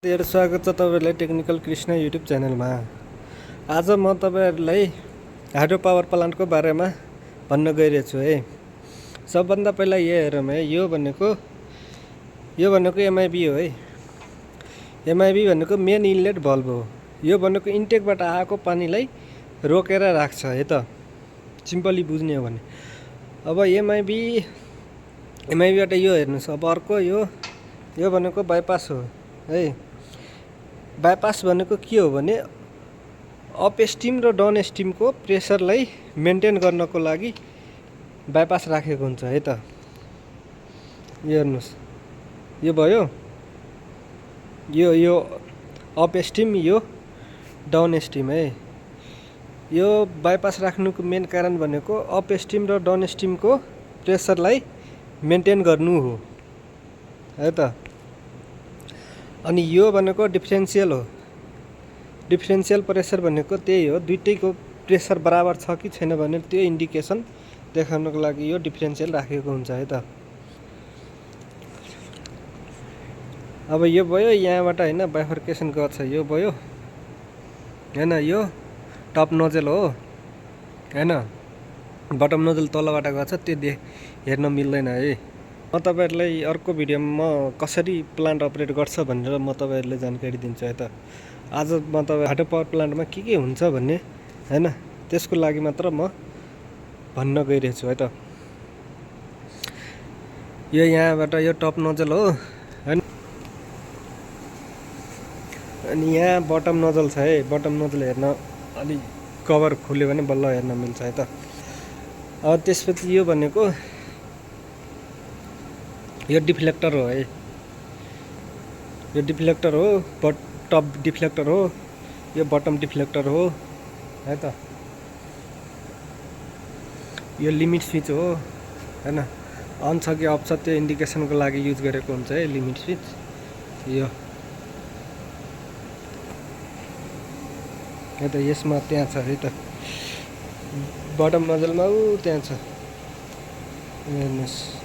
स्वागत छ तपाईहरुलाई टेक्निकल कृष्ण युट्युब च्यानलमा। आज म तपाईहरुलाई हाइड्रो पावर प्लान्टको बारेमा भन्न गइरहेको छु है। सबभन्दा पहिला यो हेरौँ है, यो भनेको एमआईबी हो है। एमआईबी भनेको मेन इनलेट भल्भ हो। यो भनेको इन्टेकबाट आएको पानीलाई रोकेर राख्छ है त, सिम्पली बुझ्ने हो भने। अब एमआईबीबाट यो हेर्नुस्। अब अर्को यो भनेको बाइपास हो है। बाइपास भनेको के हो भने अप स्टिम र डाउन स्टिमको प्रेसरलाई मेन्टेन गर्नको लागि बाइपास राखेको हुन्छ है त। यो हेर्नुस्, यो भयो यो अप स्टिम, यो डाउन स्टिम है। यो बाइपास राख्नुको मेन कारण भनेको अप स्टिम र डाउन स्टिमको प्रेसरलाई मेन्टेन गर्नु हो है त। अनि यो भनेको डिफरेन्सियल हो। डिफरेन्सियल प्रेसर भनेको त्यही हो, दुईटैको प्रेसर बराबर छ कि छैन भनेर त्यो इन्डिकेसन देखाउनको लागि यो डिफरेन्सियल राखेको हुन्छ है त। अब यो भयो, यहाँबाट हैन बाइफर्केसन गर्छ, यो भयो हैन। यो टप नोजल हो हैन, बटम नोजल तलबाट गर्छ, त्यो हेर्न मिल्दैन है। म तपाईहरुलाई अर्को भिडियोमा म कसरी प्लान्ट अपरेट गर्छ भनेर म तपाईहरुलाई जानकारी दिन्छु है त। आज म तपाईँ हाइड्रो पावर प्लान्टमा के हुन्छ भन्ने हैन, त्यसको लागि मात्र म भन्न गइरहेछु है त। यो यहाँबाट यो टप नोजल हो हैन, अनि यहाँ बटम नोजल छ है। बटम नोजल हेर्न अलि कभर खुल्यो भने बल्ल हेर्न मिल्छ है त। अब त्यसपछि यो भनेको यो डिफ्लेक्टर हो है। यो डिफ्लेक्टर हो, टप डिफ्लेक्टर हो, यो बटम डिफ्लेक्टर हो है त। यो लिमिट स्विच हो हैन, अन छ कि अफ छ त्यो इन्डिकेसनको लागि युज गरेको हुन्छ है लिमिट स्विच। यो है त, यसमा त्यहाँ छ है त, बटम नजलमा ऊ त्यहाँ छ हेर्नुस्।